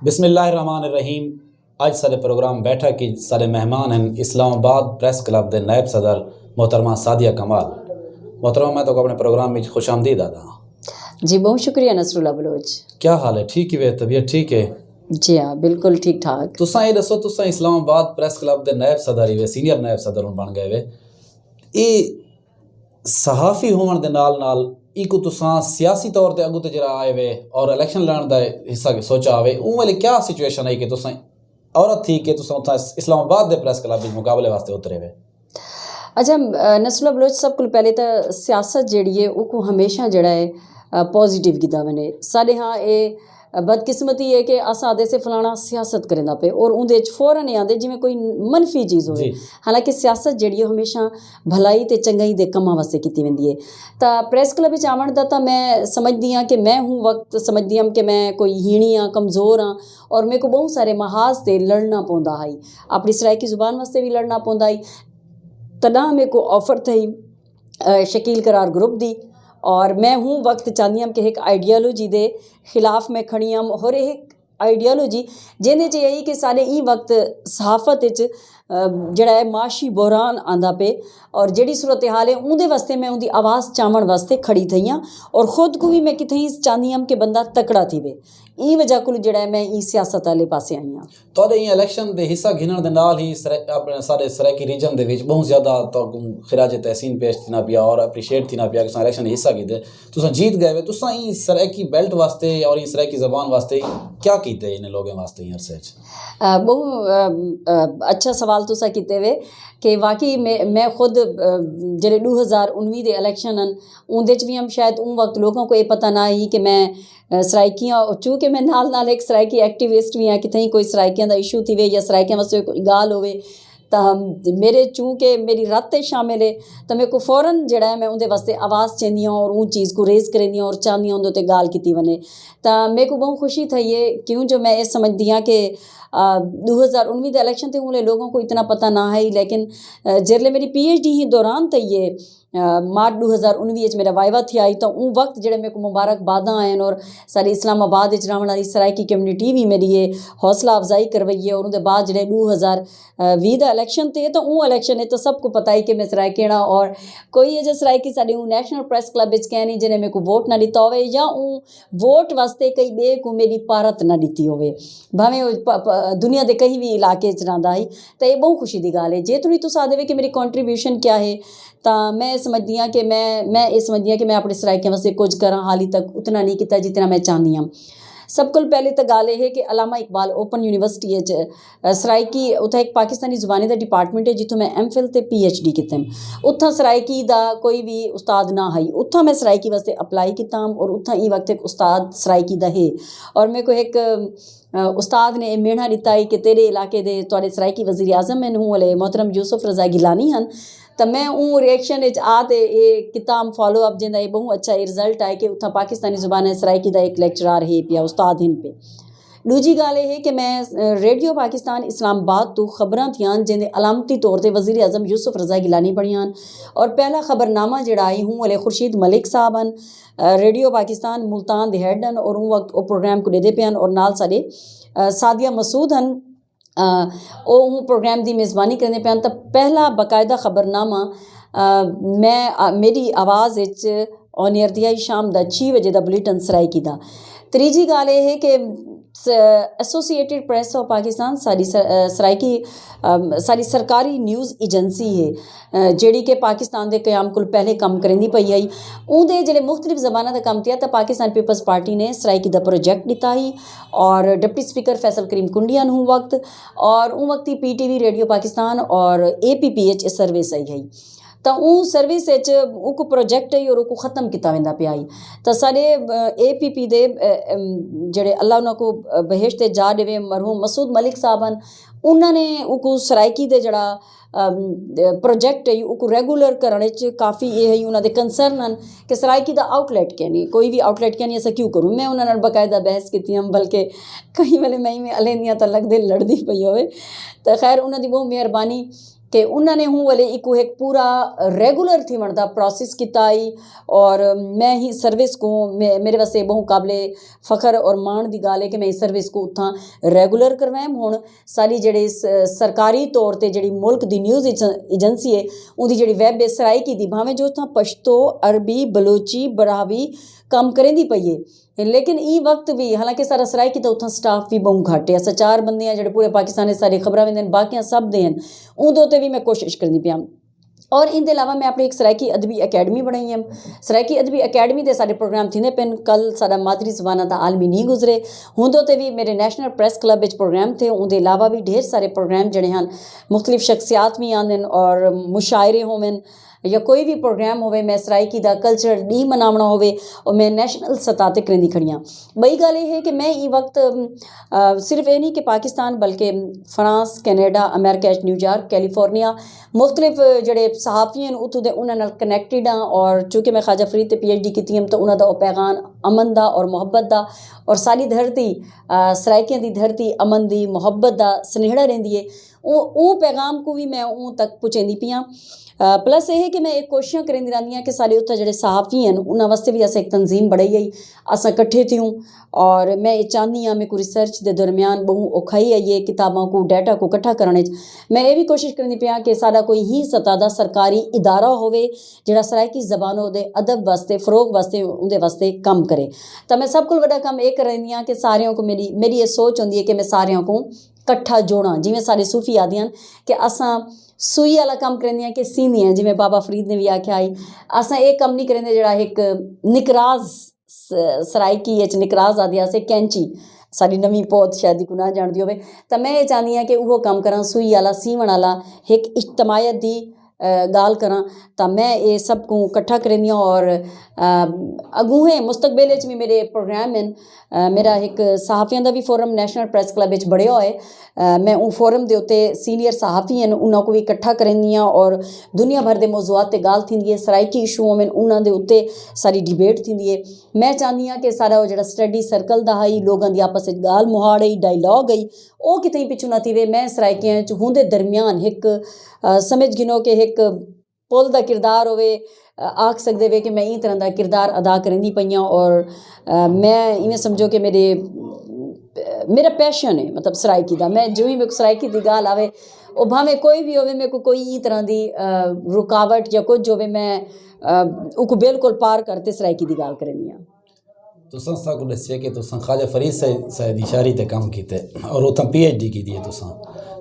बिस्मिल्लाहिर्रहमानिर्रहीम। अज साडे प्रोग्राम बैठक की साडे मेहमान हैं इस्लामाबाद प्रेस क्लब के नायब सदर मोहतरमा सादिया कमाल। मोहतरमा, मैं तो अपने प्रोग्राम में खुश आमदीद आदा। जी बहुत शुक्रिया नसरुल्ला बलोच। क्या हाल है? ठीक है, तबीयत ठीक है? जी हाँ, बिल्कुल ठीक ठाक। तुसा ये दसो, तुसा इस्लामाबाद प्रेस क्लब के नायब सदर ही वे, सीनियर नायब सदर बन गए वे। ये सहाफ़ी होने के नाल नाल इको तुसा सियासी तौर पर अगू तो जरा आए वे और इलेक्शन लड़न का हिस्सा सोचा आवे, उन वाले क्या सिचुएशन है कि तुसा औरत थी कि तुसा उत्थां इस्लामाबाद के प्रेस क्लब मुकाबले वास्ते उतरे वे? अच्छा नसरुल्ला बलोच, सब को पहले तो सियासत जिहड़ी है वो हमेशा जिहड़ा है पॉजिटिव कीता वने। साडे हाँ ये बदकिस्मती है कि अस आदे से फलाना सियासत करेंदा पे और उहदे च फौरन ही आंदे जिवें कोई मनफी चीज़ होवे। हालांकि सियासत जिहड़ी है हमेशा भलाई ते चंगाई दे कम्मां वास्ते कीती वेंदी है। तां प्रेस क्लब विच आवण दा तां मैं समझदी हाँ कि मैं हूँ वक्त समझदी हाँ कि मैं कोई हीणी हाँ, कमज़ोर हाँ और मेरे को बहुत सारे महाज से लड़ना पौंदा है। अपनी सराइकी जुबान वास्ते भी लड़ना पौंदा है। तदा मेरे को ऑफर थी शकील करार ग्रुप दी और मैं हूँ वक्त चाहती हूँ कि एक आइडियालॉजी के खिलाफ मैं खड़ी हूँ और एक आइडियालॉजी जिन्हें च यही कि सारे ई वक्त सहाफत जड़ा है माशी बहरान आंदा पे और जड़ी सूरत हाल है उनके वास्ते मैं उनकी आवाज़ चावण वास्ते खड़ी थी हाँ और खुद को भी मैं कितनी चाहती हूँ कि बंदा तकड़ा थी वे। ई वजह को जड़ा है मैं ई सियासत वाले पासे आई हाँ। तो इलेक्शन के हिस्सा गिनण दे नाल ही अपने सारे सराइकी रीजन दे विच बहुत ज़्यादा तो खिराज तहसीन पेश थी पिया और अप्रीशिएट थी पिया कि इलेक्शन हिस्सा कीते, तुसा जीत गए वे। तुसा ई सराइकी बेल्ट वास्ते और ई सराइकी ज़बान वास्ते क्या कीते इन लोगों वास्ते अरसे? बहुत अच्छा सवाल तुसा कीते वे कि वाकई मैं खुद जेह्ड़े 2019 दे इलेक्शन न उंदे च भी हम शायद उन वक्त लोगों को ये पता ना ही कि मैं सराइकियाँ चूँकि मैं नाल एक सराइकी एक्टिविस्ट भी हाँ कि कहीं कोई सराइकियां का इशू थी वे या सराइकियां वास्ते कोई गाल होवे तो मेरे चूँकि मेरी रात शामिल है तो मेरे को फौरन जड़ा है मैं उनके वास्ते आवाज़ चेंदी हूँ और उन चीज़ को रेज़ करेंदी हूँ और चाहती हूँ उनके गाल की वने। तो मेरे को बहुत खुशी थी ये क्यों जो मैं ये समझती हाँ कि 2019 इलेक्शन थे उन लोगों को इतना पता ना है, लेकिन जिसले मेरी PhD ही दौरान तो ये मार्च 2019 मेरा वाइवा थी आई तो उन वक्त जो मेरे को मुबारकबादा आए और सारी इस्लामाबाद रहने वाली सराइकी कम्यूनिटी भी मेरी ये हौसला अफजाई करवाई है। और उनके बाद जो 2020 का इलेक्शन थे तो वो इलेक्शन है तो सबको पता ही कि मैं सराइकेड़ा और कोई Ajay Saraiki sari national press club कह नहीं जिन्हें मेरे को वोट ना दिता हो या वोट वास्ते कई बे को मेरी पारत ना दी हो भावें दुनिया के कहीं भी इलाके रहा ही तो ये बहुत खुशी की गाल है। जे थोड़ी तुस आदे कि मेरी कॉन्ट्रीब्यूशन क्या है तो मैं समझदी हाँ कि मैं ये समझदी हाँ कि मैं अपने सराइकियां वास्ते कुछ करा, हाली तक उतना नहीं किया जितना मैं चाहती हाँ। सब को पहले तो गल है कि अलामा इकबाल ओपन यूनिवर्सिटी सराइकी उत्थे एक पाकिस्तानी जुबानी का डिपार्टमेंट है जितों मैं MPhil ते PhD किते उत्थां सराइकी का कोई भी उस्ताद ना है। उत्थां मैं सराइकी वास्ते अप्लाई किया और उत्थां ई वक्त एक उस्ताद सराइकी का है और मेरे को एक उस्ताद ने मेहना दिता है कि तेरे इलाके दे तुहाडे सराइकी वज़ीर आज़म मैं हूँ वाले मोहतरम यूसुफ रज़ा गिलानी हैं तो मैं उन रिएक्शन आते ये किताब फॉलो अप जिंदा ये बहुत अच्छा रिजल्ट आए कि उत्थां पाकिस्तानी जुबान सराइकी का एक लेक्चरार है पिया उस्ताद हिन पे। दूजी गल ये है कि मैं रेडियो पाकिस्तान इस्लामाबाद तो खबरां थियां जिन्हें अलामती तौर पर वज़ीर आज़म यूसुफ रज़ा गिलानी पढ़ियां और पहला खबरनामा जड़ा आई हूँ वाले खुर्शीद मलिक साहब हैं रेडियो पाकिस्तान मुल्तान दे हेड हैं और उन वक्त वो प्रोग्राम को देते पे और नाल साडे सादिया मसूद हैं वो प्रोग्राम की मेज़बानी करने पे। तो पहला बाकायदा खबरनामा मेरी आवाज़ ऑन एयर दिया शाम का 6 बजे का बुलेटिन सराइकी का। तीजी गल ये है कि एसोसिएटेड प्रेस ऑफ पाकिस्तान सारी सराइकी सारी सरकारी न्यूज़ एजेंसी है जिहड़ी कि पाकिस्तान के क्याम को पहले काम करेंदी पई आई उनके जो मुख्तलिफ ज़बाना का काम किया तो पाकिस्तान पीपल्स पार्टी ने सराइकी का प्रोजेक्ट दिता ही और डिप्टी स्पीकर फैसल करीम कुंडियान हूँ वक्त और उन वक्त ही PTV रेडियो पाकिस्तान और APPH सर्विस आई है तो उन सर्विस को प्रोजेक्ट है और उसको ख़त्म किया वेंदा पिया आई तो सारे APP दे जड़े अल्लाह उनको बहेश्त जा देवे मरहूम मसूद मलिक साहब हैं उन्होंने उसको सराइकी दे जड़ा प्रोजेक्ट है उसको रेगूलर करने काफ़ी ये है उन्होंने कंसर्न हैं कि सराइकी का आउटलेट क्या नहीं कोई भी आउटलेट क्या नहीं ऐसा क्यों करूँ। मैं उन्होंने बाकायदा बहस की बल्कि कई वाले मैं में अलेंदियाँ तो लगते लड़ती पई हो तो खैर उन्होंने बहुत मेहरबानी कि उन्होंने हूँ वाले एक पूरा रेगुलर थी दा प्रोसेस किया आई और मैं ही सर्विस को मेरे वास्ते बहुत काबले फ़ख्र और मान की गल है कि मैं इस सर्विस को उत्थां रेगुलर करवाएं। हुण सारी जेह्ड़ी सरकारी तौर पर जी मुल्क की न्यूज़ एजेंसी है उनकी जी वैब है सराइकी दी भावें जो उत्थां पश्तो अरबी बलोची बरावी काम करें दी पई है लेकिन ई वक्त भी हालांकि सारा सराइकी तो उत्थां स्टाफ भी बहुत घट है। अस 4 बंदे हैं जो पूरे पाकिस्तान में सारी खबरां वेंदे बाकी सब दे हैं उंदे उत्ते भी मैं कोशिश करनी पिया। और इनके अलावा मैं अपनी एक सराइकी अदबी अकैडमी बनाई है। सराइकी अदबी अकैडमी के सारे प्रोग्राम थींदे पेन। कल सारा मादरी ज़बाना का आलमी नहीं गुजरे होंदे उत्ते भी मेरे नेशनल प्रेस क्लब विच प्रोग्राम थे। उनके अलावा भी ढेर सारे प्रोग्राम जड़े हैं मुख्तलिफ शख्सियात भी आंदे और मुशायरे होवन या कोई भी प्रोग्राम होवे मैं सराइकी दा कल्चरल डी मनावना होवे और मैं नैशनल सतह ते करेंदी खड़ी हाँ। बई गल ये है कि मैं ये वक्त सिर्फ ये नहीं कि पाकिस्तान बल्कि France Canada America New York California मुख्तलिफ जड़े सहाफ़ी हैं उत्थों दे उन्हां नाल कनैक्टेड हाँ। और चूँकि मैं ख्वाजा फरीद ते PhD की तो उन्हों का पैगाम अमन दा और मुहब्बत दा और सारी धरती सराइकियां दी धरती अमन दी मुहब्बत दा सनेहड़ा रहिंदी है। वो पैगाम को भी मैं उन तक पहुँचाती पई हाँ। प्लस ये है कि मैं एक कोशिश करेंदी रही कि सारे उत्थे जड़े सहाफ़ी हैं उन्होंने वास्ते भी अस एक तंजीम बढ़ाई आई अस कट्ठे थी हूँ और मैं ये चाहनी हाँ मैं कोई रिसर्च के दरम्यान बहु औखाई आई है किताबों को डाटा को कट्ठा करने मैं ये भी कोशिश करनी पिया कि सारा कोई ही सतह का सरकारी इदारा होवे जिहड़ा सराइकी ज़बानों के अदब वास्ते फ़रोग वास्ते उनके वास्ते काम करे। तो मैं सब को बड़ा काम ये करनी हाँ कि सारियों को मेरी ये सोच होंदी है कि मैं सारियों को कट्ठा जोड़ा जिमें सारे सूफी आदि हैं कि असां सूई वाला काम करेंदियां कि सींदियां जिमें बाबा फरीद ने भी आख्या आई असां ये कम नहीं करेंदे जड़ा एक निकराज सराइकी निकराज आदि अस कैंची साड़ी नवीं पौध शायद को ना जानती होवे। तो मैं ये चाहती हाँ कि वो काम करा सूई वाला सीवण वाला एक इज्तमायत दी गाल करा। तो मैं ये सब को कट्ठा करेंदी हाँ और अगूहें मुस्तकबिल भी मेरे प्रोग्राम हैं। मेरा एक सहाफ़ियों का भी फोरम नेशनल प्रेस क्लब विच बढ़िया है। मैं उन फोरम के उत्ते सीनियर सहाफ़ी हैं उन्होंने को भी इकट्ठा करेंदी हाँ और दुनिया भर के मौजूआत ते गाल थींदी है सराइकी इशू में उन्होंने उत्ते सारी डिबेट थींदी है। मैं चाहती हाँ कि सारा वो जो स्टडी सर्कल दा ही लोगों की आपस में गाल मुहाड़ ही डायलॉग आई वो कितें पिछू ना थी वे। मैं सराइकियां होंदे दरम्यान एक समझ गिनो कि एक पुल का किरदार होवे आख सकते वे कि मैं ई तरह का किरदार अदा करेंदी पई हाँ और मैं इवें समझो कि मेरा पैशन है मतलब सराइकी का। मैं जो ही मेरे को सराइकी की गाल आवे वो भावें कोई भी होवे मेरे को कोई ई तरह की रुकावट या कुछ होवे मैं उको बिल्कुल पार करते सराइकी की गाल करेंदी हाँ। तुसां साकू दस्सिया कि तुसां ख्वाजा फरीद साहब दी शायरी ते काम कीते और उत्थां PhD की दी तुसां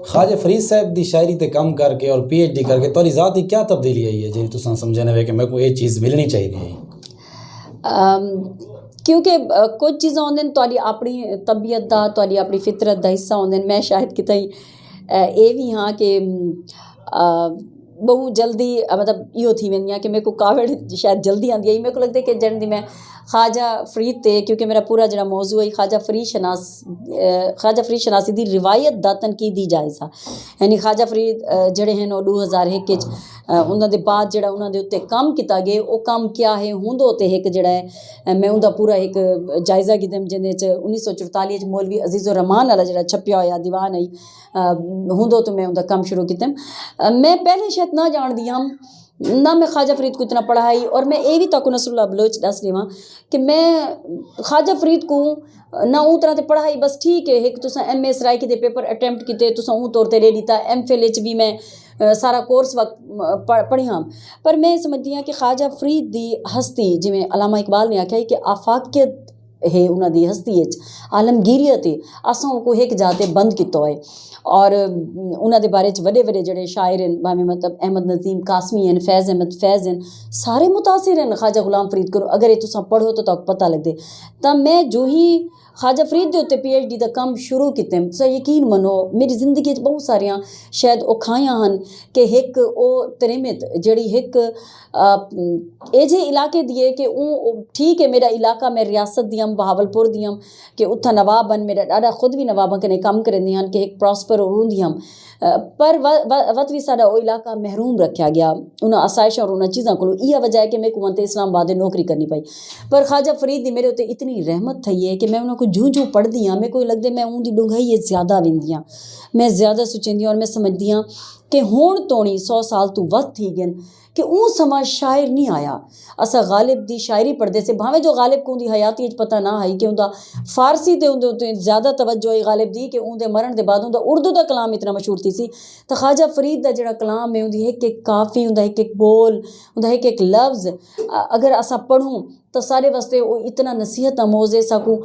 ख्वाजा फरीद साहब दी शायरी ते काम करके और PhD करके तुहारी ज़ात दी क्या तब्दीली आई है जी तुसां समझने वे कि मेरे को ये चीज़ मिलनी चाहिए? क्योंकि कुछ चीज़ां होंदियां तुहाडी अपनी तबीयत दा तुहाडी अपनी फितरत दा हिस्सा होंदे मैं शायद किते ये भी हाँ कि बहुत जल्दी मतलब यो थी वेंदियां कि मेरे को कावड़ शायद जल्दी आंदी है। मेरे को लगता है कि जन दी मैं ख्वाजा फरीद ते क्योंकि मेरा पूरा जरा मौजू है ख्वाजा फरीद शनासी दी रिवायत दा तनकीदी जायज़ा यानी ख्वाजा फरीद जड़े हैं 2001 उन्हों के बाद जड़ा उन्होंने उत्ते काम किया गया वो काम क्या है होंदे उत्ते एक जड़ा है मैं उनका पूरा एक जायज़ा कीता जिंदे 1944 मौलवी अजीज़ुर रहमान वाला जड़ा छपिया होया दीवान आई होंदे तो मैं उनका काम शुरू किया। मैं पहले शायद ना जानती हाँ ना मैं ख्वाजा फरीद को इतना पढ़ाई और मैं ये भी तक नसरुल्लाह बलोच दस देवां कि मैं ख्वाजा फरीद को ना ऊ तरह से पढ़ाई बस ठीक है एक तुसा MA सराइकी के पेपर अटैम्प्ट किए तुसा ऊ तौर पर ले लीता MPhil भी मैं सारा कोर्स वक्त पढ़ी हाँ। पर मैं समझती हाँ कि ख्वाजा फरीद दी हस्ती जिमें अलामा इकबाल ने आख्या कि आफाकियत है उन्होंने हस्ती आलमगीरियत है असां को एक जाते बंद किया है और उन्होंने बारे वड्डे वड्डे जड़े शायर हैं भावें मतलब अहमद नज़ीम कासमी हैं फैज़ अहमद फैज़ हैं सारे मुतासिर हैं ख्वाजा गुलाम फरीद को। अगर ये तुसां पढ़ो तो पता लगदे। तो मैं जो ही ख्वाजा फरीद के उत्ते PhD का काम शुरू किते तुसां यकीन मनो मेरी जिंदगी बहुत सारियां शायद औखाइयां हैं कि एक वो तरीमत जड़ी एक एजे इलाके दिए कि ठीक है मेरा इलाका मैं रियासत दी बहावलपुर दी कि उत्था नवाब बन मेरा डाडा खुद भी नवाबा कने कम करेंदी हैं कि एक प्रॉस्पर होंदी हम पर वत भी साडा वो इलाका महरूम रखा गया उन आसाइश और उन चीज़ों को। यह वजह है कि मैं कुवंत इस्लामाबाद नौकरी करनी पाई। पर ख्वाजा फरीद दी मेरे उत्ते इतनी रहमत थी है कि मैं उन्होंने साकू जूं जूं पढ़दी हाँ मेरे को लगदा मैं उंदी डूंघाई ज़्यादा वेंदी हाँ, मैं ज़्यादा सोचेंदी और मैं समझदी हाँ कि हुण तोणी 100 साल तो वध थी गए कि ऊँ समा शायर नहीं आया। असा गालिब दी शायरी पढ़दे से भावें जो गालिब को उंदी हयाती पता ना है कि उंदा फारसी ते उंदे उत्ते ज़्यादा तवज्जो है गालिब दी कि उंदे मरण दे बाद उंदा उर्दू दा कलाम इतना मशहूर थी सी। तो ख्वाजा फरीद दा जिहड़ा कलाम है उंदी एक एक काफ़ी उंदा एक एक बोल उंदा एक एक लफ्ज़ अगर असा पढ़ूँ तो सारे वास्ते वो इतना नसीहत आमोज़ है साकू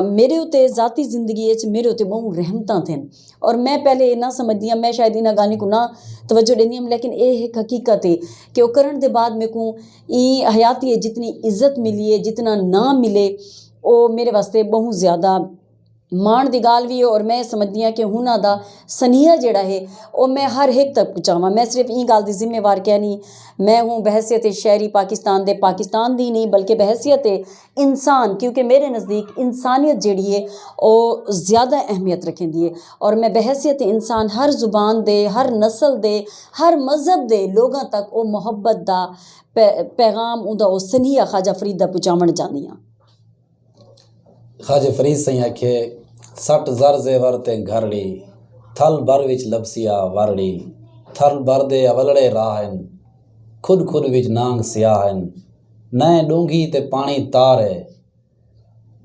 मेरे उत्ते ज़ाती ज़िंदगी मेरे उत्ते बहुत रहमतां थिन और मैं पहले ना समझदी हाँ, मैं शायद इन्हां गानी को ना तवज्जो देंदी हूँ, लेकिन ये एक हकीकत है कि वो करण के बाद मेरे को ई हयाती है जितनी इज्जत मिली है जितना ना मिले वो मेरे वास्ते बहुत ज़्यादा मान की गाल भी है। और मैं समझदी हाँ कि हुणां दा सनीहा जिहड़ा है वो मैं हर एक तक पहुँचावां। मैं सिर्फ ई गल दी जिम्मेवार क्या नहीं, मैं हूँ बहैसियत शहरी पाकिस्तान दी नहीं बल्कि बहैसियत इंसान, क्योंकि मेरे नज़दीक इंसानियत जिहड़ी है वो ज़्यादा अहमियत रखेंदी है। और मैं बहैसियत इंसान हर ज़ुबान दे हर नस्ल दे हर मज़हब दे लोगों तक वो मुहब्बत दा पैगाम उंदा वो सनीहा ख्वाजा फरीद दा पहुँचावण चाहदी हाँ। ख्वाजा फरीद सही आखे सट जर जेवर ते घरड़ी थल भर विच लबसिया वरड़ी थल भर दे अवलड़े राहन खुद खुद विच नांग सियाहन नए डूंगी ते पानी तार है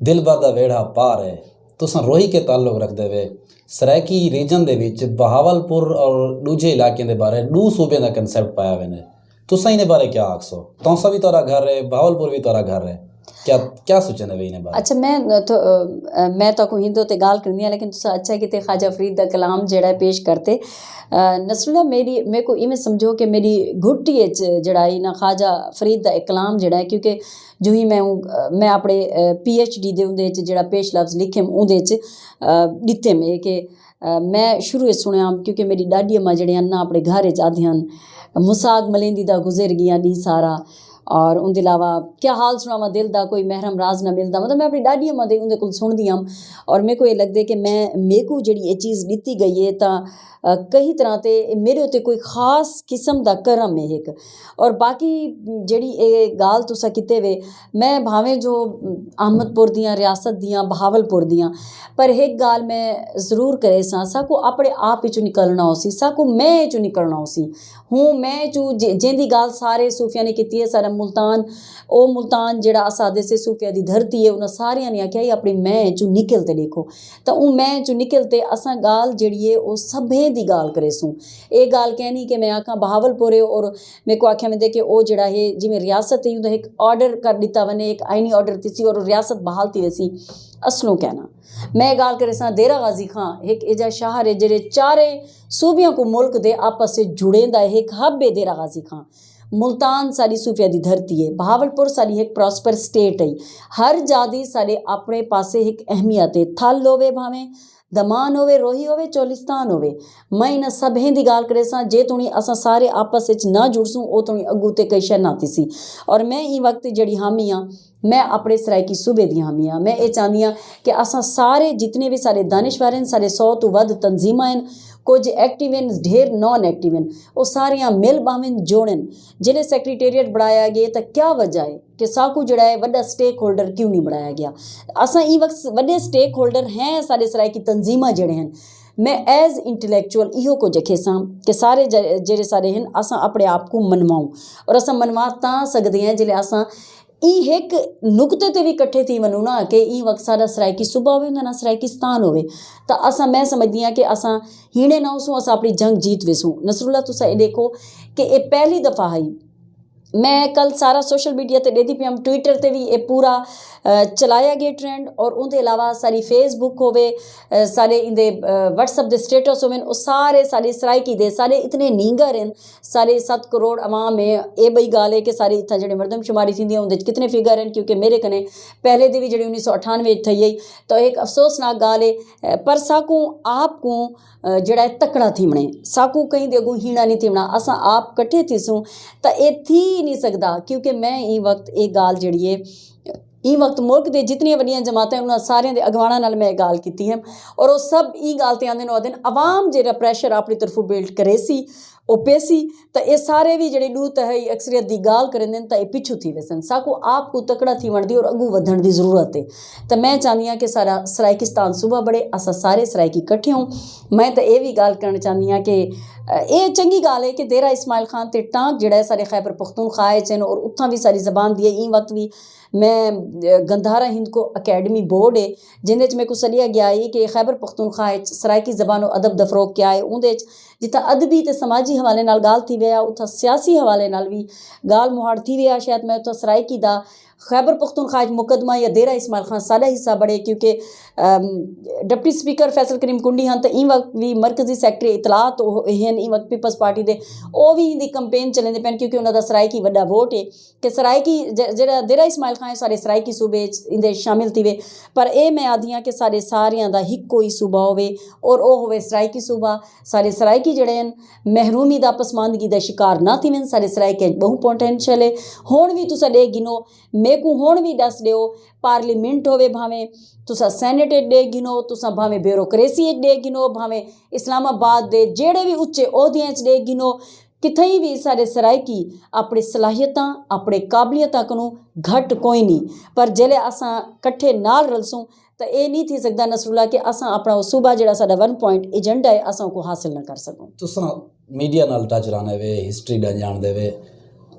दिल भर दा वेड़ा पार है। तुसां रोही के ताल्लुक रखदे वे सराइकी रीजन दे विच बहावलपुर और दूजे इलाके दे बारे दो सूबे दा कंसेप्ट पाया वे ने, तुसां इने बारे क्या आखसो? तौसा भी तोरा घर है बहावलपुर भी तोरा घर है, क्या क्या सोचने वे इने बारे? अच्छा मैं तो हिंदू ते गाल करनी है, लेकिन तुसा अच्छा कि ख्वाजा फरीद दा कलाम जेड़ा पेश करते नसरुल्लाह मेरे को इवें समझो कि मेरी घुट्टी जड़ा ना ख्वाजा फरीद दा एक कलाम जड़ा है, क्योंकि जो ही मैं अपने PhD दे उंदे जेड़ा पेश लफ्ज़ लिखे उंदे दिते में कि मैं शुरू सुनिया क्योंकि मेरी डाडी अम्मा जड़ियां ना अपने घर आदियां मुसाग मलेंदी दा गुजर गया दी सारा और उनके अलावा क्या हाल सुनावा दिल दा कोई महरम राज ना मिलता, मतलब मैं अपनी डाडी अम्मा दे उनके कोल सुनदी हाँ और मेरे को ये लगता है कि मेरे को जी ये चीज़ दिती गई है तो कई तरह ते मेरे उत्ते कोई ख़ास किस्म दा करम है एक। और बाकी जड़ी ये गाल तुसा किते वे मैं भावें जो अहमदपुर दियाँ रियासत दियाँ बहावलपुर दियाँ, पर एक गाल मैं ज़रूर करे साकू अपने आप चो निकलना उसी साकू मैं चो निकलना उसी हूँ मैं चू जेंदी गाल सारे सूफिया ने की है। सारा मुल्तान ओ मुल्तान जेड़ा असादे से सूफिया की धरती है उन्हें सारिया ने आख्या अपनी मैं चू निकलते देखो तो वो मैं चू निकलते असा गाल जड़ी है वो सभे दी गाल करे सूँ। ये गाल कहनी कि मैं आखा बहावलपुर है और मेरे को आख्या में देखे वो जड़ा है जिमें रियासत है उन्हें एक ऑर्डर कर दिता वने एक आईनी ऑर्डर थी और रियासत बहाल थी वैसी असलों कहना। मैं गाल करे सा देरा गाजी खां एक एजा शहर है जेरे चारे सूबियों को मुल्क दे आपस से जुड़ेंदा है एक हब है देरा गाजी खां। मुल्तान सारी सूफिया की धरती है, बहावलपुर सारी एक प्रॉस्पर स्टेट है, हर जादी सारे अपने पासे एक अहमियत है, थल होवे भावें दमान होवे रोही होवे चोलिस्तान होवे। मैं इन सभें की गाल करे सा जे तुणी असा सारे आपस ना जुड़सूँ वो तुणी अगू ते कई शह नाती सी। और मैं ई वक्त जड़ी हामी हाँ मैं अपने सराइकी सूबे दी हामी हाँ, मैं ये चाहती हाँ कि असा सारे जितने भी सारे दानिशवर हैं सारे 100 तो वध तंजीमा हैं कुछ एक्टिव हैं ढेर नॉन एक्टिव हैं वो सारिया मिल बावें जोड़न जिले सैक्रेटेरिएट बढ़ाया गया तो क्या वजह है कि साकू जड़ा है वड्डा स्टेक होल्डर क्यों नहीं बढ़ाया गया। असा ई वक्त वड्डे स्टेक होल्डर हैं सारे सराइकी तंजीमा जड़े हैं। मैं एज इंटलैक्चुअल इहो को जखे सां कि सारे जेरे सारे हैं असा अपने आप को मनवाऊँ और असा मनवा तां सकते हैं जिले असा ई एक नुकते ते भी कट्ठे थी वनूं ना कि ई वक्त सारा सराइकी सूबा होवे ना सराइकिस्तान होवे तो असा मैं समझदी हाँ कि असा हीणे ना उसू असा अपनी जंग जीत वेसूँ। नसरुल्लाह तुसा ये देखो कि ये पहली दफ़ा आई मैं कल सारा सोशल मीडिया ते देती पियम ट्विटर ते भी ये पूरा चलाया गया ट्रेंड और उनके अलावा सारी फेसबुक होवे सारे इंदे व्हाट्सअप दे स्टेटस होवे वो सारे सारे सराइकी दे सारे इतने नींगर हैं सारे 7 करोड़ अवाम है। ये बई गाल है कि सारी इतना जड़े मरदमशुमारी थी उनके कितने फिगर हैं क्योंकि मेरे कने पहले दी भी जड़ी 1998 थी गई तो एक अफसोसनाक गाल है। पर साकू आप को जड़ा तकड़ा थीमणे साकू कहीं देगू हीणा नहीं थीमना असा आप कट्ठे थीसूँ तो ये थी नहीं सकता क्योंकि मैं ई वक्त एक गाल जड़ी है ई वक्त मुल्क दे जितनियां वड्डियां जमातां उन्हां सारियां दे अगवाणां नाल मैं गल कीती है और वो सब ई गल ते आंदे ने ओहदे अवाम जेह्ड़ा प्रैशर अपनी तरफों बिल्ड करे सी ਉਹ पेसी तो ये सारे भी ਜਿਹੜੇ ॾूह तहई अक्सरियत की गाल करेंदे तो ये पिछू थी वैसन साकू आप को तकड़ा थी वणदी और अगू वधण की ज़रूरत है तो मैं चाहती हाँ कि सारा सराइकिस्तान सूबा बड़े असां सारे सराइकी इकट्ठे हों मैं तो ये भी गाल करना चाहती हाँ कि ये चंगी गाल है कि देरा इस्माइल खान ते टांक जिहड़ा है सारे खैबर पख्तूनख्वा च और उत्थां भी सारी जबान दी है ई वक्त भी मैं गंधारा हिंद को अकेडमी बोर्ड है जिंदे च मेरे को सलिया गया है कि खैबर पख्तूनख्वा सराइकी ज़बान और अदब दा फरोग क्या है उहदे जितना अदबी ते समाजी हवाले नाल गाल थी विया उत्थां सियासी हवाले नाल भी गाल मुहाड़ थी विया शायद मैं उत्थां सराइकी दा खैबर पख्तूनख्वा मुकदमा या देरा इस्माइल खान सारा हिस्सा बड़े क्योंकि डिप्टी स्पीकर फैसल करीम कुंडी हैं तो ई वक्त भी मरकजी सैकटरी इतलात हैं ई वक्त पीपल्स पार्टी दे वो भी इंदी कंपेन चलेंदे पैन क्योंकि उन्होंने सराइकी वड्डा वोट है कि सराइकी जेह्ड़ा देरा इस्माइल खान सारे सराइकी सूबे इंदे शामिल थी वे पर ये मैं आखदी हाँ कि सारे सारियां दा हिक्को ही सूबा होवे और वो होवे सराइकी सूबा सारे सराइकी जेह्ड़े हैं महरूमी दा पसमानदगी दा शिकार ना थी सारे सराइके बहु पोटेंशियल है हुण भी तुसां ॾे गिनो मेकू हुण भी दस ॾियो पार्लीमेंट होवे भावें तुसां सैनेट ॾे गिनो तुसां भावें ब्यूरोक्रेसी ॾे गिनो भावें इस्लामाबाद दे जेड़े भी उच्चे ओहदियां च ॾे गिनो किथई भी सारे सराइकी अपनी सलाहियतां अपने काबलियतां कोलों घट कोई नहीं पर जेल्ले असां कट्ठे नाल रलसूं तो ये नहीं थी सकता नसरुल्ला कि असां अपना सूबा जिहड़ा साडा 1 पॉइंट एजेंडा है असां को हासिल न कर सकूं तुसां मीडिया नाल टच रहने वे हिस्ट्री ॾा ॼाणदे वे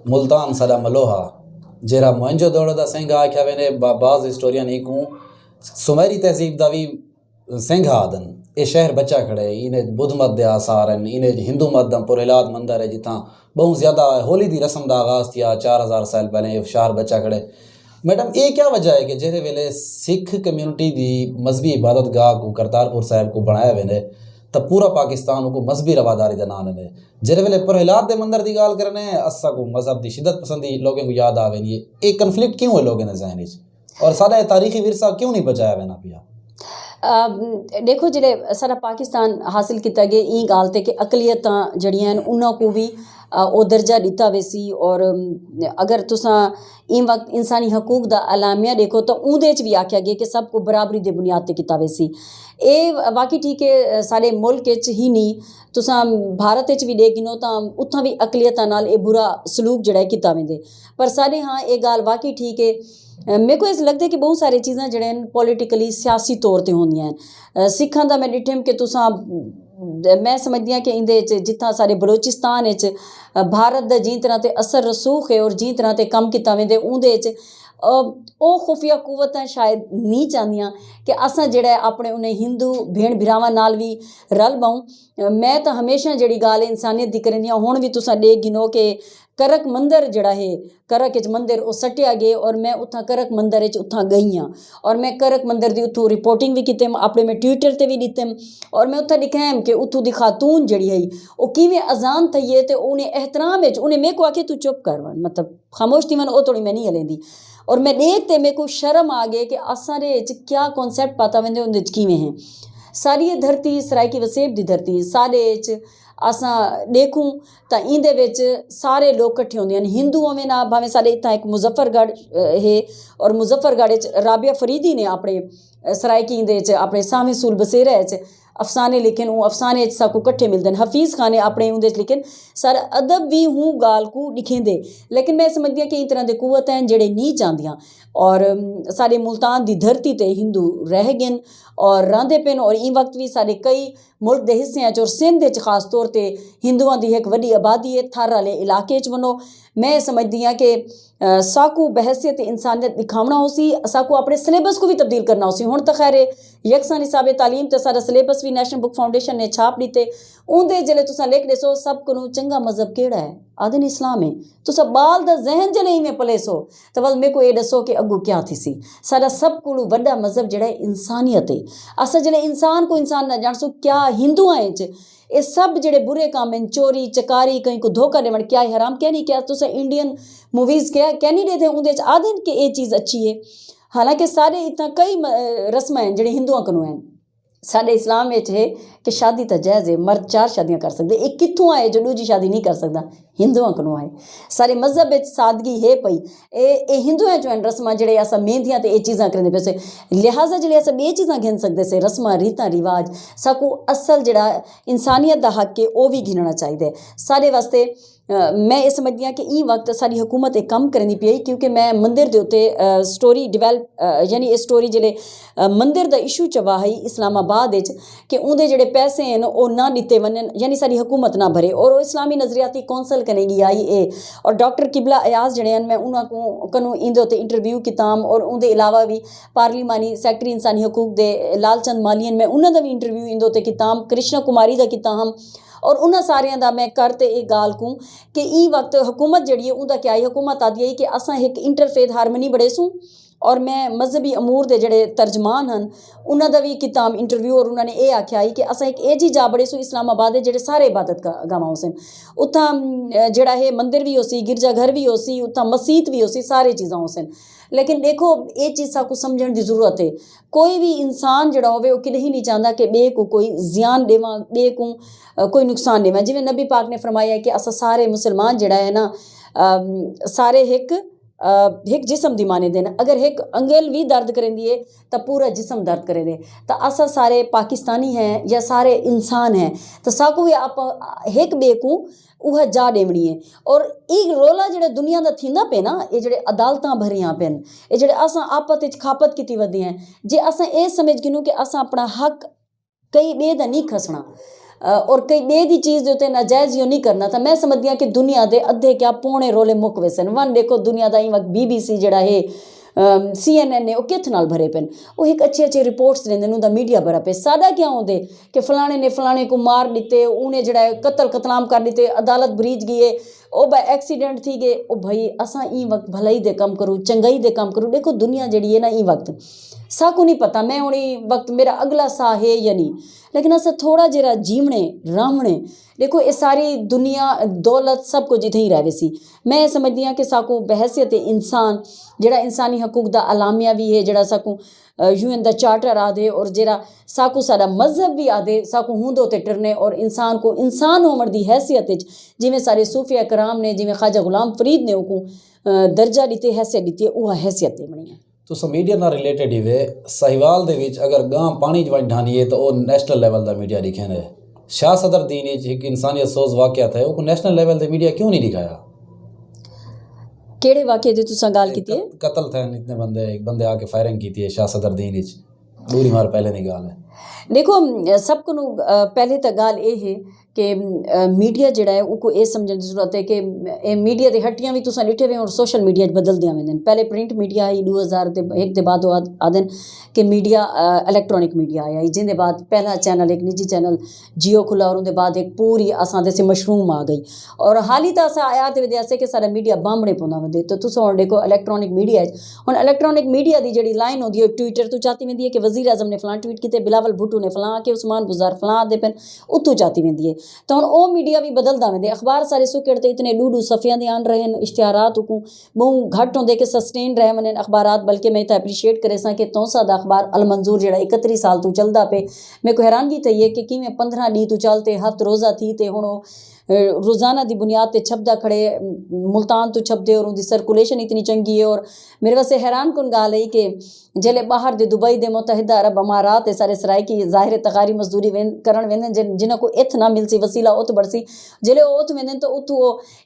मुल्तान साडा मलोहा जरा मुंहिंजो दौड़ दा सिंह आख्या वेंदे बाज़ हिस्टोरियन इकूं सुमेरी तहज़ीब दा भी सिंह आदन ये शहर बचा खड़े इन्हें बुद्ध मत दे आसार हैं इन्हें हिंदू मत दा पुरहिलाद मंदिर है जितां बहुत ज़्यादा होली दी रस्म दा आगाज़ थिया 4000 साल पहले ये शहर बचा खड़े मैडम ये क्या वजह है कि जहिड़े वेले सिख कम्यूनिटी दी मजहबी इबादत गाह को करतारपुर साहिब को बनाया वेंदे तो पूरा पाकिस्तान को मजहबी रवादारी का नाम है जहिड़े वेले पुरहिलाद दे मंदिर की गाल करने असा को मजहब की शिदत पसंदी लोगों को याद आवे नहीं ये कन्फ्लिक्ट क्यों है लोगों के जहन और सारा तारीखी विरसा क्यों नहीं बचाया वेना पिया देखो जेह्ड़े सारा पाकिस्तान हासिल किया गया ई गाल ते कि अकलियतां जड़ियां हैं उन्हां को भी वो दर्जा दिता वेसी और अगर तुसां ई वक्त इंसानी हकूक दा अलामिया देखो तो उहदे च भी आख्या गया कि सबको बराबरी दे बुनियाद ते किता वेसी ये बाकी ठीक है सारे मुल्क च ही नहीं तुसां भारत च भी दे गिनो तां उत्थां भी अकलियतां नाल ये बुरा सलूक जेह्ड़ा है कीता वेंदे पर सारे हाँ ये गाल बाकी ठीक है मेरे को ऐसा लगता है कि बहुत सारी चीज़ां जेह्ड़े पॉलिटिकली सियासी तौर ते होंदियां हैं सिखां दा मैं डिठम कि तुसां मैं समझदी हाँ कि इंदे जित्थां सारे बलोचिस्तान भारत दा जी तरह ते असर रसूख है और जी तरह ते कम कीता वेंदे उहदे च ਉਹ खुफिया कुवतां शायद नहीं चाहदियां कि असां जेह्ड़ा अपने उन्हें हिंदू भेण भरावां नाल भी रल पाऊं मैं तो हमेशा जेह्ड़ी गाल इंसानियत दी करनी हुण भी तुसां ॾे गिनो कि करक मंदिर जड़ा है करक च मंदिर वो सट्टिया गए और मैं उत्थां करक मंदिर उत्थां गई हाँ और मैं करक मंदिर की उत्थों रिपोर्टिंग भी कीती अपने मैं ट्विटर ते भी दित्तम और मैं उत्थां दिखाम कि उत्थों की खातून जड़ी है वो किवें अजान थी है तो उन्हें एहतराम उन्हें मेरे को आखे तू चुप कर वन मतलब खामोश थी वन वो थोड़ी मैं नहीं हलेंदी और मैं देखते मेरे को शर्म आ गई कि असारे क्या कॉन्सैप्ट पता वेंदे उहदे च किवें हैं सारी धरती सराइकी वसेब की धरती साढ़े असां देखूं तो इंदे विच सारे लोग कट्ठे होंदे हैं हिंदू होवे ना भावें साढ़े इत्थां एक मुजफ्फरगढ़ है और मुजफ्फरगढ़ राबिया फरीदी ने अपने सराइकी इंदे अपने सामी सूल बसेरा अफसाने लिखन वो अफसाने सबको कट्ठे मिलते हैं हफीज़ खान ने अपने उहदे लिखन सारा अदब भी हूँ गाल को लिखेंदे लेकिन मैं समझदी कई तरह के कुवत हैं जेड़े नहीं चाहदियाँ और सारे मुल्तान की धरती ते हिंदू रह गए और रहिंदे पेन और ई वक्त भी सारे कई मुल्क के हिस्से और सिंध खास तौर पर हिंदुओं की एक वड्डी आबादी है थर वाले इलाके वनो मैं समझदी हाँ कि साकू बहसियत इंसानियत दिखावना हो सी साकू अपने सिलेबस को भी तब्दील करना हो सी हुण तो खैर यकसा निसाब तालीम तो सारा सिलेबस भी नेशनल बुक फाउंडेशन ने छाप दिते उहदे जिले तुसां लिख दसो सब को चंगा मजहब केड़ा है आदन इस्लाम है तुसां बाल दा जहन जिले इवें पलेसो तो वल मेरे को ये दसो कि अगू क्या थी सी सारा सब को वड्डा मजहब जिहड़ा इंसानियत है असां जिले इंसान को इंसान न जान सो क्या हिंदुआं ये सब जेड़े बुरे काम हैं चोरी चकारी कहीं को धोखा देवण क्या है हराम क्या नहीं क्या तुस इंडियन मूवीज़ क्या नहीं देते उनके आदि कि ये चीज़ अच्छी है हालांकि सारे इतना कई रस्म हैं जेड़े हिंदुओं को हैं साढ़े इस्लाम में है कि शादी तो जायज़ है मर्द 4 शादियां कर सकते एक कित्थों आए जो दूजी शादी नहीं कर सकता हिंदुआं को आए सारे मजहब सादगी है पई ए हिंदुआं चो रस्मां जेह्ड़े अस मेहंदियां ते चीज़ां करेंदे पे से लिहाजा जेल्लै अस बे चीज़ां गिन सकदे से रस्मां रीतां रिवाज साकू असल जेह्ड़ा इंसानियत दा हक है ओह भी गिनना चाहिए साढ़े वास्ते मैं ये समझदी हाँ कि ई वक्त सारी हुकूमत एक कम करनी पई क्योंकि मैं मंदिर दे उत्ते स्टोरी डिवेल्प यानी ये स्टोरी जेल्लै मंदिर दा इशू चवा ही इस्लामाबाद विच कि उंदे जेह्ड़े पैसे हैं ओह ना दित्ते वनन यानी सारी हुकूमत ना भरे और वो इस्लामी नज़रियाती कौंसल कने गी आई ए और डॉक्टर किबला अयाज जड़े हैं मैं उन्होंने कनू इंदे उत्ते इंटरव्यू कीताम और उनके अलावा भी पार्लिमानी सैकटरी इंसानी हकूक दे लालचंद मालियन मैं उन्होंने भी इंटरव्यू इंदे उत्ते कीताम कृष्णा कुमारी का कीता हम और उन्होंने सारियां दा मैं करते एक गाल कहूँ कि ई वक्त हुकूमत जड़ी है उनका क्या ही हुकूमत आदि है कि असा एक इंटरफेथ हारमनी बड़ेसूँ और मैं मजहबी अमूर दे जड़े तर्जमान हैं उन्होंने भी कीताम इंटरव्यू और उन्होंने ये आख्या कि असा एक ए जी जा बड़ेसूँ इस्लामाबाद दे जड़े सारे इबादत गावां सन उत्थां जड़ा है मंदिर भी होसी गिरजाघर भी होसी उत्थां मसीत भी होसी सारे चीज़ां होसन लेकिन देखो ये चीज़ साकू समझण की जरूरत है कोई भी इंसान जड़ा होवे वो किदे ही नहीं चाहता कि बे को कोई जियान देवा बे को कोई नुकसान देवा जिवें नबी पाक ने फरमाया है कि अस सारे मुसलमान जड़ा है ना सारे एक जिसम दी माने देना अगर एक अंगेल भी दर्द करेंदी है तो पूरा जिसम दर्द करे दे तो असा सारे पाकिस्तानी हैं या सारे इंसान हैं तो साकू भी आप एक बे को वह जा देवनी है और एक रोला जो दुनिया का थींदा पे ना ये जो अदालतां भरियां पेन ये जो असा आपत खापत की वधी हैं जे असा ये समझ गिनूँ कि असा अपना हक कई बे दा नहीं खसना और कई बे दी चीज़ के उत्ते नाजायज़ यो नहीं करना तो मैं समझदी हाँ कि दुनिया के अद्धे क्या पौने रोले मुक वे सन वन देखो दुनिया का वक्त BBC जड़ा है CNN ने कित नाल भरे पेन वो एक अच्छे रिपोर्ट्स देंदे उनका मीडिया भरा पे सादा क्या होंदे कि फलाने ने फलाने को मार दिते उन्हें जड़ा कतलाम कर दिते अदालत ब्रीच गए ओ भाई एक्सीडेंट थी गए ओ भाई असा ई वक्त भलाई दे कम करूँ चंगाई दे कम करूँ देखो दुनिया जड़ी है ना ई वक्त साकू नहीं पता मैं हूँ वक्त मेरा अगला सा है या नहीं लेकिन अस थोड़ा जरा जीवने रावणे देखो ये सारी दुनिया दौलत सब कुछ इतें ही रहे सी मैं समझदी हाँ कि साकू बहैसियत इंसान जड़ा इंसानी हकूक दा अलामिया भी है जड़ा साकू UN दा चार्टर आदे और जरा साकू सारा मजहब भी आदे साकू हूंदो ते टिरने और इंसान को इंसान होमण दी हैसियत जिमें सारे सूफिया कराम ने जिमें ख्वाजा गुलाम फरीद ने उको दर्जा दिते हैसियत दिती है वह हैसियत बनी है तो मीडिया नाल रिलेटेड ही वे साहिवाल दे विच अगर गांव पानी च वंड ढानी है तो वो नेशनल लेवल दा मीडिया दिखेंदे शाह सदर दीन एक इंसानियत सोच वाक़या था वो नेशनल लेवल दे मीडिया क्यों नहीं दिखाया केड़े वाक़े दी तुसां गाल कीती है कत्ल थे इतने बंदे एक बंदे आके फायरिंग की थी शाह सदर दीन विच दूरी मार पहले नहीं गाल है देखो सब को पहले तो गाल ये है कि मीडिया जड़ा है उनको ये समझने की जरूरत है कि मीडिया की हट्टियां भी तुसां डिठे वे और सोशल मीडिया बदल दिया वेंदे पहले प्रिंट मीडिया आई 2001 के बाद आदन कि मीडिया इलैक्ट्रॉनिक मीडिया आया जिंदे बाद पहला चैनल एक निजी चैनल जियो खुला और उनके बाद एक पूरी असां जैसे मशरूम आ गई और हाल ही तो अस आया तो वजह से कि सारा मीडिया बामणे पौंदा वधे तो तुस हुण देखो इलैक्ट्रॉनिक मीडिया हुण इलैक्ट्रॉनिक मीडिया की जी लाइन होंदी है ट्विटर तो चाहती वेंदी है कि वज़ीर आज़म ने फलां ट्वीट किए बिलावल भुट्टो ने फलां के उस्मान बुज़ार फलां आदे पेन उत्तों चाहती वेंदी है तो हुण वो मीडिया भी बदलदा वेंदे अखबार सारे सुकेड़ ते इतने डूडू सफ़ियां दे आन रहे हैं इश्तिहारात को बहु घट होंदे कि सस्टेन रहे वनन अखबारात बल्कि मैं तो एप्रीशिएट करे सा कि तौसा दा अखबार अल मंजूर जड़ा 31 साल तो चलदा पे मेरे को हैरानगी थी है कि किवें 15 डी तो चलते हफ्त रोज़ा थी ते हुण रोज़ाना की बुनियाद पर छपदा खड़े मुल्तान तो छपदे और उनकी सर्कुलेशन इतनी चंगी है और मेरे वास्ते हैरान कन गाल है कि जेले बाहर दे दुबई दे मुतहदा अरब अमारात सारे सराइकी ज़ाहिर तकारी मजदूरी करण वेंदे जिन्हां को इथ ना मिलसी वसीला उत बढ़सी जेले उत वेंदे तो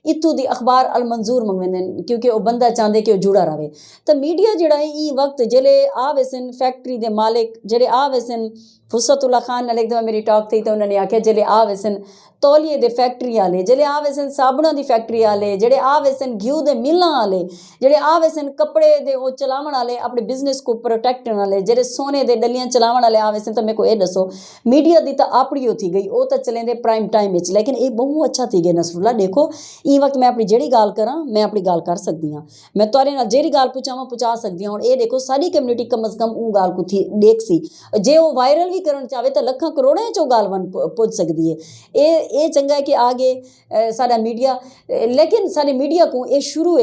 इतू दी अखबार अल मंजूर मंगवेंदे क्योंकि वो बंदा चाहते कि जुड़ा रहे तो मीडिया जड़ा है ई वक्त जेले आ वैसन फैक्ट्री दे मालिक जेले आ वैसन फुसतुल्ला खान नाल एक दफ़ा मेरी टॉक थी तो उन्होंने आख्या जेले आ वैसन तौलिए दे फैक्ट्री आले जेले आ वैसन साबुना दी फैक्ट्री आले जेड़े आ वैसन घ्यू दे मिलां आले जेड़े आ वैसन कपड़े दे वो चलावन आले अपने बिजनेस को प्रोटेक्ट करने वाले जेड़े सोने दे डलियां चलावन वाले आ वैसे तो मेरे को ये दसो मीडिया दी तो अपनी हो थी गई वो तो चलेंदे प्राइम टाइम में लेकिन ये बहुत अच्छा थी गए नसरुल्ला देखो ई वक्त मैं अपनी जेड़ी गाल करा मैं अपनी गाल कर सकती हाँ मैं तुआरे नाल जेड़ी गाल पुछावां पुछा सकती हूँ ये देखो सारी कम्यूनिटी कम अज़ कम उन गाल को थी देख सी जे वो वायरल भी करना चाहे तो लखां करोड़ों चो गाल वन पुज सकती है ये चंगा है कि आगे सारा मीडिया लेकिन सारे मीडिया को ये शुरू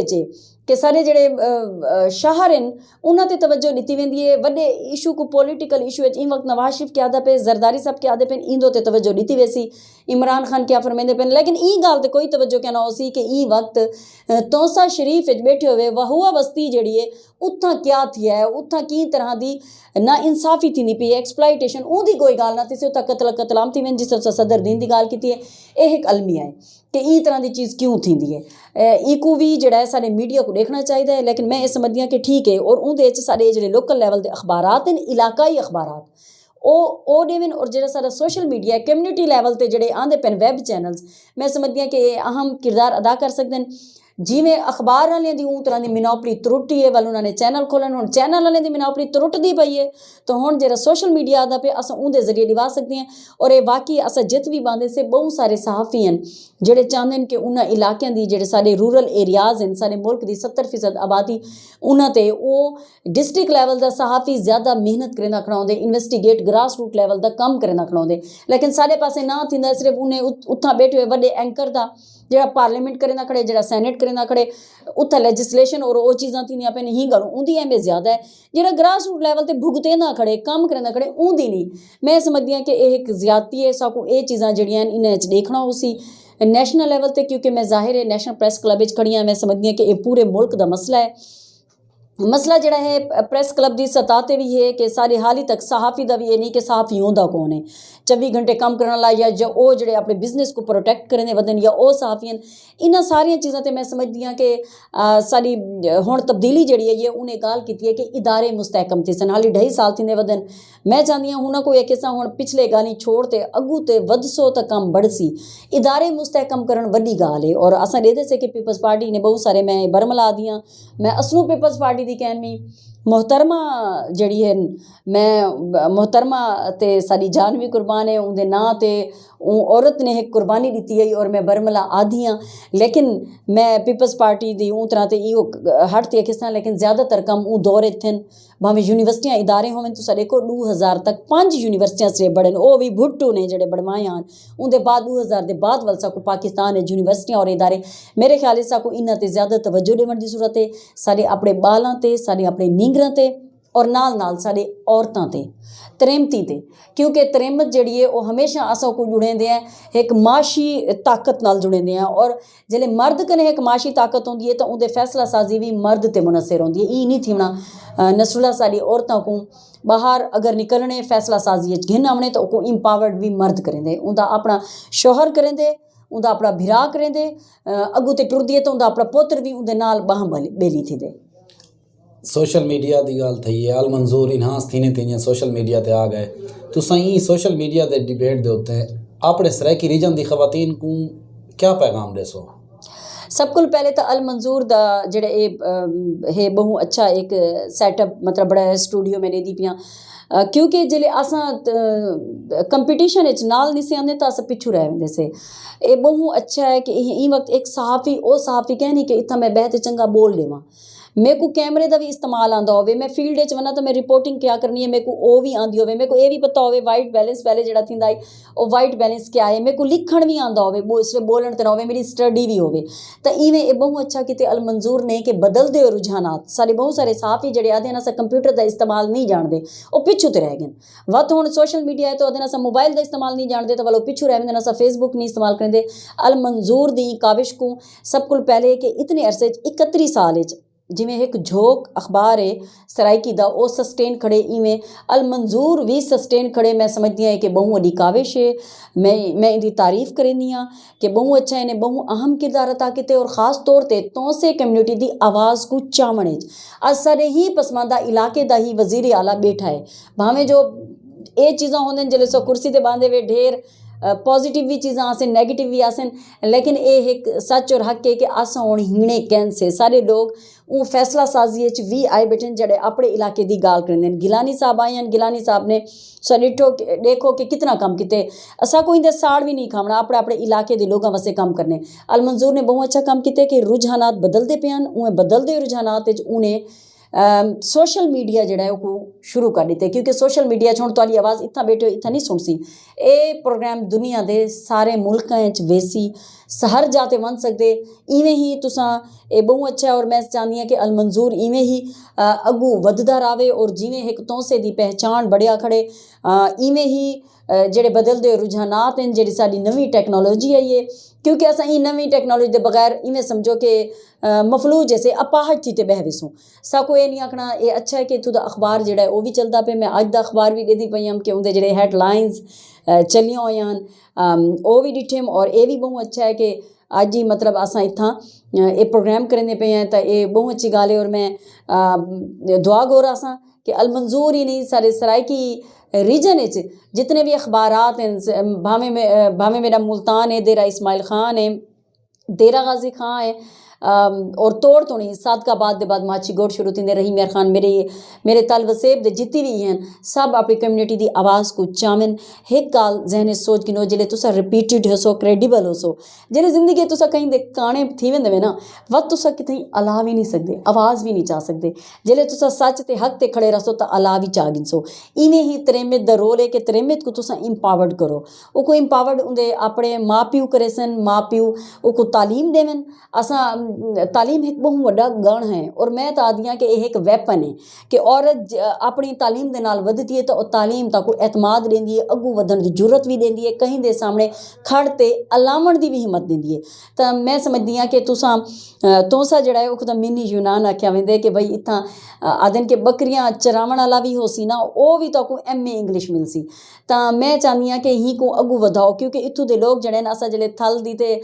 कि सारे जेह्ड़े शहर न उन्हां ते तवज्जो दित्ती वेंदी है। वड्डे इशू को पॉलिटिकल इशू इन वक्त नवाज शरीफ क्या पे, जरदारी साहब क्या पे, इंदो ते तवज्जो दित्ती वेसी, इमरान खान क्या फरमेंदे पे, लेकिन ई गल ते कोई तवज्जो क्या ना होसी कि ई वक्त तौसा शरीफ बैठे हुए वहुआ बस्ती जेह्ड़ी है उत्थां क्या थिया है, उत्थां की तरह दी ना इंसाफी थी पई, एक्सप्लाइटेशन उहदी कोई गल ना थी, उत्थां कतलाम थी वेंदी, जिस तरह सदर दीन की गल की है। यह एक अलमिया है कि ई तरह की चीज़ क्यों थी है। इकू भी जोड़ा है सारे मीडिया को देखना चाहिए है, लेकिन मैं ये समझदी कि ठीक है। और उहदे च सारे जो लोकल लैवल के अखबारात न, इलाकाई अखबारात ओ देवन, और जो सारा सोशल मीडिया है कम्यूनिटी लैवल ते जोड़े आंदे पेन वैब चैनल्स, मैं समझदी कि अहम किरदार अदा कर सकते हैं। जिमें अखबार वाले की उस तरह की मिनापली त्रुटी है, वाल उन्होंने चैनल खोलन, हुण चैनल वाले की मिनापली त्रुटदी पई है, तो हुण जो सोशल मीडिया आता पे अस उनके जरिए दिवा सकते हैं। और ये वाकई अस जित भी बांधे से बहुत सारे सहाफ़ी हैं जोड़े चाहते हैं कि उन्होंने इलाकों की जो सारे रूरल एरियाज़ हैं, सारे मुल्क की 70% आबादी उन्होंने वो डिस्ट्रिक्ट लैवल का सहाफ़ी ज़्यादा मेहनत करें खड़ाउंदे, इन्वेस्टिगेट ग्रास रूट लैवल का कम करें खड़ाउंदे, लेकिन सारे पासे ना थींदा, सिर्फ उन्हें उत्थां बैठे हुए वड्डे एंकर का जो पार्लीमेंट करे ना खड़े, जो सैनेट करे ना खड़े, उत्थे लैजिस्लेशन और वो चीज़ां थींदियां पे नहीं गलों उनकी अहमियत ज़्यादा है। जो ग्रास रूट लैवल ते भुगते ना खड़े, काम करे ना खड़े, उनकी नहीं। मैं समझदी हाँ कि यह एक ज्यादती है, साकू ये चीज़ां जड़ियां इन्हें देखना उसी नैशनल लैवल ते, क्योंकि मैं जाहिर है नैशनल प्रेस क्लब खड़ी हाँ, मैं समझदी हाँ कि यह पूरे मुल्क का मसला है। मसला जोड़ा है प्रेस क्लब की सतह पर भी है कि सारे हाल ही तक सहाफ़ी का भी ये नहीं कि सहाफ़ी होंदा कौन है, 24 घंटे काम करने ला, या वो जोड़े अपने बिजनेस को प्रोटेक्ट करने वदन, या वो सहाफ़ी हैं। इन्हां सारिया चीज़ों पर मैं समझदी हाँ कि सारी हुण तब्दीली जी है ये उन्हें गाल की है कि इदारे मुस्तहकम थे सन, हाली 2.5 साल थींदे वदन। मैं चाहती हाँ हुण कोई किसा हुण पिछले गाली छोड़ ते अगू ते वधसो त कम बढ़सी, इदारे मुस्तहकम करण वड्डी गाल है। और असां ॾेदे से कि पीपल्स पार्टी ने बहुत सारे, मैं बरमला दी हाँ, मैं असलों पीपल्स पार्टी दी कहनी मोहतरमा जड़ी है, मैं मोहतरमा ते सारी जान भी कुर्बान है, उनके नाँ ते औरत ने एक कुर्बानी दी है, और मैं बरमला आधी हाँ। लेकिन मैं पीपल्स पार्टी दी ऊँ तरह ते इो हट थी किस, लेकिन ज़्यादातर कम ऊ दौरे थे, भावें यूनिवर्सिटियाँ इदारे होवन, तो साढ़े को 2000 तक 5 यूनिवर्सिटियाँ से बड़े, वो भी भुट्टू ने जोड़े बड़वाए हैं। उनके बाद 2000 के बाद वाल साकू पाकिस्तान है यूनिवर्सिटियाँ और इदारे, मेरे ख्याल साकू इन्हां ते ज़्यादा तवज्जो देने की जरूरत है, सारे अपने बालों ते, सारे अपने नींगरां ते, और नाल नाल साढ़े औरतों ते, तरेमती ते, क्योंकि तरेमत जड़ी है वो हमेशा असा को जुड़ेंदे हैं एक माशी ताकत नाल जुड़ेंदे हैं। और जिले मर्द कने एक माशी ताकत होंदी है तो उनके फैसला साजी भी मर्द ते मुनसर होंदी है। ये नहीं थी होना नसरुल्लाह सारी औरतों को बाहर अगर निकलने फैसला साजी घिन आवने तो को इंपावर्ड भी मर्द करेंदे, उनका अपना शोहर करेंदे, उनका अपना भिरा करेंदे, अगू ते टुरदी है तो उनका अपना पुत्र भी उनके नाल बाह बेली थी दे। सोशल मीडिया की गल थी है, अल मंजूर इन्हांस थीने थी सोशल मीडिया ते आ गए, तुसां ई सोशल मीडिया के डिबेट के उत्ते अपने सराइकी रीजन की खवातीन को क्या पैगाम देसो? सब को पहले तो अल मंजूर दा जेड़ा है बहु अच्छा एक सैटअप, मतलब बड़ा स्टूडियो में दे दी पियाँ, क्योंकि जिले असां कंपीटिशन नाल नहीं से आते तो अस पिछू रह वेंदे से। ये बहु अच्छा है कि ई वक्त एक सहाफ़ी ओ सहाफ़ी कहनी कि इतना मैं बहते चंगा बोल लेवां, मेरे को कैमरे का भी इस्तेमाल आंदा होवे, मैं फील्ड च वना तो मैं रिपोर्टिंग क्या करनी है मेरे को वो भी आंदी होवे, मेरे को ये भी पता होवे वाइट बैलेंस पहले जड़ा थींदा है वो वाइट बैलेंस क्या है, मेरे को लिखण भी आंदा होवे, सिर्फ बोलण ते ना होवे, मेरी स्टडी भी होवे। तो इवें ये बहुत अच्छा किते अल मंजूर ने कि बदलते हुए रुझानात सारे बहुत सारे सहाफ़ी जड़े आते हैं अस कंप्यूटर का इस्तेमाल नहीं जानते वो पिछू ते रह गए, वत हुण सोशल मीडिया है तो अदे अस मोबाइल का इस्तेमाल नहीं जानते तो वालों पिछू रह वेंदे, अस फेसबुक नहीं इस्तेमाल करेंदे। अल मंजूर दी काविश को सब को पहले कि इतने अरसे 31 साल जिमें एक झोंक अखबार है सराइकी दा वो सस्टेन खड़े, इवें अल मंजूर भी सस्टेन खड़े। मैं समझदी हाँ कि बहु वड्डी काविश है, मैं इनकी तारीफ़ करेंदी हाँ कि बहु अच्छा इन्हें बहु अहम किरदार अदा किते, और ख़ास तौर पर तौसे कम्यूनिटी की आवाज़ को चावने अज सारे ही पसमानदा इलाके का ही वज़ीर आला बैठा है, भावें जो ये चीज़ां होंदे जिले सो कुर्सी ते बांधे हुए ढेर पॉजिटिव भी चीज़ां आसन नेगेटिव भी आसन, लेकिन ये एक सच और हक है कि अस हुण हीणे कैन से सारे लोग वो फैसला साजी भी आए बैठे जड़े अपने इलाके की गाल करेंदे। गिलानी साहब आए हैं, गिलानी साहब ने सो देखो कि कितना कम किते, असा कोई इंदे साड़ भी नहीं खावना, अपने अपने इलाके के लोगों वास्ते काम करने। अल मंजूर ने बहुत अच्छा काम किया कि रुझानात बदलते पे हैं, उन्हें बदलते रुझानात उन्हें सोशल मीडिया ਜਿਹੜਾ ਹੈ ਉਹ ਸ਼ੁਰੂ ਕਰ ਦਿੱਤੇ ਕਿਉਂਕਿ ਸੋਸ਼ਲ ਮੀਡੀਆ 'ਚ ਹੁਣ ਤੁਹਾਡੀ ਆਵਾਜ਼ ਇੱਥਾਂ ਬੈਠੇ ਹੋ ਇੱਥਾਂ ਨਹੀਂ ਸੁਣ ਸੀ ਇਹ ਪ੍ਰੋਗਰਾਮ ਦੁਨੀਆ ਦੇ ਸਾਰੇ ਮੁਲਕਾਂ 'ਚ ਵੇਸੀ ਹਰ ਜਾਤੇ ਬਣ ਸਕਦੇ ਇਵੇਂ ਹੀ ਤੁਸੀਂ ਇਹ ਬਹੁਤ ਅੱਛਾ ਔਰ ਮੈਂ ਚਾਹੁੰਦੀ ਹਾਂ ਕਿ ਅਲਮਨਜ਼ੂਰ ਇਵੇਂ ਹੀ ਅੱਗੂ ਵੱਧਦਾ ਰਹੇ ਔਰ ਜਿਵੇਂ ਇੱਕ ਤੋਸੇ ਦੀ ਪਹਿਚਾਣ ਬੜਿਆ ਖੜੇ ਇਵੇਂ ਹੀ ਜਿਹੜੇ ਬਦਲਦੇ ਰੁਝਾਨਾਤ ਹਨ ਜਿਹੜੀ ਸਾਡੀ ਨਵੀਂ ਟੈਕਨੋਲੋਜੀ ਆਈ ਹੈ क्योंकि असां ई नवी टेक्नोलॉजी के बगैर इवें समझो कि मफलूज जैसे अपाहज थी ते बह विसूँ साको ये नहीं आखना ये अच्छा है कि इत्थों दा अखबार जिहड़ा है वो भी चलता पे मैं अज दा अखबार भी देती पई हम कि उनके जिहड़े हैडलाइंस चलियां होईयां वो भी डिठे और ये भी बहुत अच्छा है कि अज ही मतलब असां इत्थां ये प्रोग्राम करने पे हैं तो ये बहुत अच्छी गल है और मैं दुआ गोर असां कि अलमंजूर ही नहीं सारे सराइकी रीजन जितने भी अखबारात हैं भावे मेरा मुल्तान है देरा इस्माइल ख़ान है देरा गाजी खां है और तोड़ तो नहीं सादकाबाद के बाद माची गोड़ शुरू थी रही मेर खान मेरे तल वसेब दे जितनी भी हैं सब अपनी कम्यूनिटी की आवाज़ को चावन एक गाल जहने सोच गिनो जिले तुसा रिपीटिड हो सो क्रेडिबल हो सो जिले जिंदगी तुसा कहीं दे काने थी वेंदे ना वत तुसा कितनी अला भी नहीं सकते आवाज़ भी नहीं चा सकते जिले तुसा सच ते हक ते खड़े रसो तो अला भी चा गिनसो इवें ही तरेमित दा रोल है कि तरेमित को तुसा इंपावर्ड करो वो को इंपावर्ड उनके अपने माँ प्यू करे सन माँ प्यू वो को तालीम देवन असा तालीम एक बहुत बड़ा गण है और मैं तो आदि हाँ कि यह एक वैपन है कि औरत अपनी तालीम के नाल वधदी है तो तालीम तक एतमाद देंदी है अगू वधन की जरूरत भी देंदी है कहीं दे सामने खड़ते अलावण की भी हिम्मत देंदी है तो मैं समझदी हाँ कि तुसा तोसा जड़ा है वो मिनी यूनान आख्या वेंदे कि भाई इत्थां आदन के बकरियां चरावण वाला भी हो सी ना वो भी तो MA इंग्लिश मिल सी तो मैं चाहती हाँ कि ही को अगू वधाओ क्योंकि इत्थों के लोग जड़े असा जले थल दी ते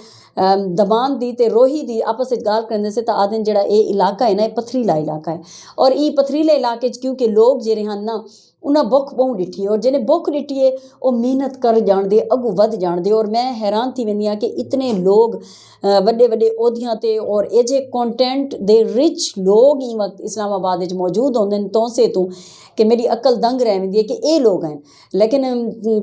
दबान दी ते रोही दी आपस में गाल करने से तो आदन जड़ा ये इलाका है ना ये पथरीला इलाका है और ये पथरीले इलाके क्योंकि लोग जेरे हैं ना उन्हें बुख बहुत डिठी है और जिन्हें बुख डिठी है वो मेहनत कर जानते अगू वध जानते और मैं हैरान थी वेंदी हाँ कि इतने लोग वड्डे वड्डे ओहदियां ते और ये जे कंटेंट दे रिच लोग ई वक्त इस्लामाबाद में मौजूद होंदे तो से तू कि मेरी अकल दंग रह वेंदी है कि ये लोग हैं लेकिन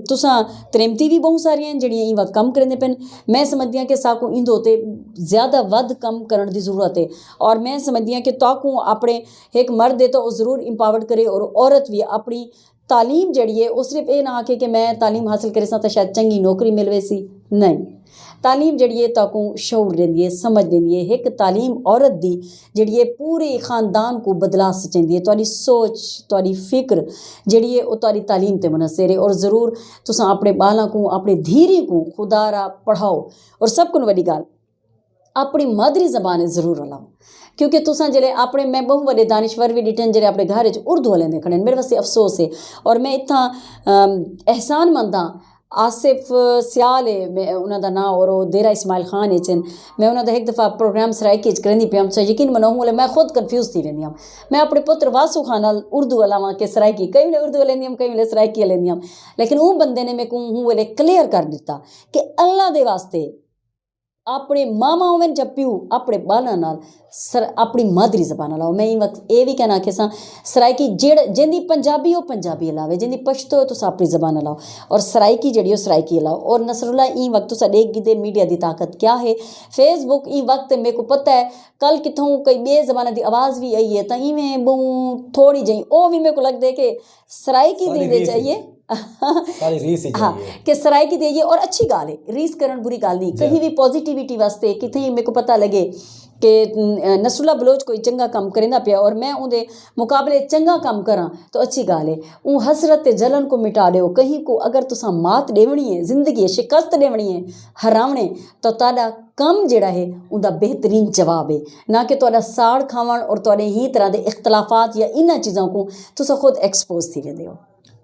तुसां तरेमती भी बहुत सारियां हैं जिहड़ियां ई वक्त कम करने पेन मैं समझदी हाँ कि साकू इंदो ते ज़्यादा वध कम करने की ज़रूरत है और मैं समझदी हाँ कि ताकू अपने एक मर्द है तो वो ज़रूर इंपावर्ड करे और औरत भी अपनी तालीम जड़ी है वो सिर्फ ये ना आके कि मैं तालीम हासिल करे सा तो शायद चंगी नौकरी मिलवे सी नहीं तालीम जड़ी है ताकू शऊर देंदी है समझ देंदी है एक तालीम औरत दी जड़ी है पूरे ख़ानदान को बदला सकेंदी है तुहाडी सोच तुहाडी फिक्र जड़ी है वो तुहाडी तालीम ते मुनसर है और ज़रूर तुसां अपने बालां को अपने धीरी को खुदारा पढ़ाओ और सब को वड्डी गल अपनी मादरी ज़बान ज़रूर हलाओ क्योंकि तुसां जिले अपने मैं बहुत बड़े दानिश्वर भी डिटन जिले अपने घर उर्दू वाले ने खड़े मेरे वास्ते अफसोस है और मैं इतना एहसान मंद हाँ आसिफ सियाल है मैं उन्होंने नाम और देरा इस्माइल ख़ान है चन मैं उन्होंने एक दफ़ा प्रोग्राम सराइकी करेंदी पे हम यकीन मनाऊँ मैं खुद कन्फ्यूज़ थी वेंदी हम मैं अपने पुत्र वासु खान उर्दू अलावा के सराइकी कई वेले उर्दू लेंदी हम कई वेले सराइकी लेंदी हम लेकिन वो बंदे ने मेरे को हूँ वेले क्लियर कर दिता कि अल्लाह दे वास्ते अपने मामा होवन जब प्यू अपने बाला नाल अपनी मादरी जबान लाओ मैं वक्त ये भी कहना कि सराइकी जिंदी पंजाबी हो पंजाबी लावे जिंदी पश्तो हो तुस अपनी जबान लाओ और सराइकी जड़ी हो सराइकी लाओ और नसरुल्ला ई वक्त तुसा देख गिदे मीडिया की ताकत क्या है फेसबुक ई वक्त मेरे को पता है कल कितों कई बे जबान की आवाज़ भी आई है तो इवें बहुत थोड़ी जी वो भी मेरे को लगता है कि सराइकी देने चाहिए हाँ कि सराइकी देइए और अच्छी गाल है रीस करन बुरी गाल नहीं कहीं भी पॉजिटिविटी वास्ते कितने मेरे को पता लगे कि नसरुल्ला बलोच कोई चंगा काम करेंदा पिया और मैं उनके मुकाबले चंगा काम करा तो अच्छी गाल है वो हसरत जलन को मिटा दो कहीं को अगर तुसा मात देवनी है जिंदगी शिकस्त देवनी है हरावने तो ताड़ा कम जड़ा है उनका बेहतरीन जवाब है ना कि तुहाडा साड़ खावन और तुहाडे ही तरह के इख्तलाफात या इन्हां चीज़ों को तुसा खुद एक्सपोज थी वेंदे हो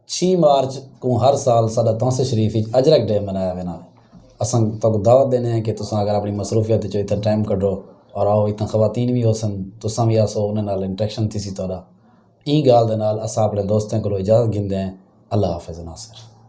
6 मार्च को हर साल साडा तौसे शरीफ अजरक डे मनाया वेंदा असां तो दावत देने हैं कि तुसां अगर अपनी मसरूफियत जो इतना टाइम कढो और आओ इतना खवातीन भी हो सन तुसां भी आसो उन्हें नाल इंटरेक्शन थी सी तोड़ा ई गाल दे नाल असां अपने दोस्तों को इजाज़त गिंदे हैं अल्लाह हाफिज़ नासिर।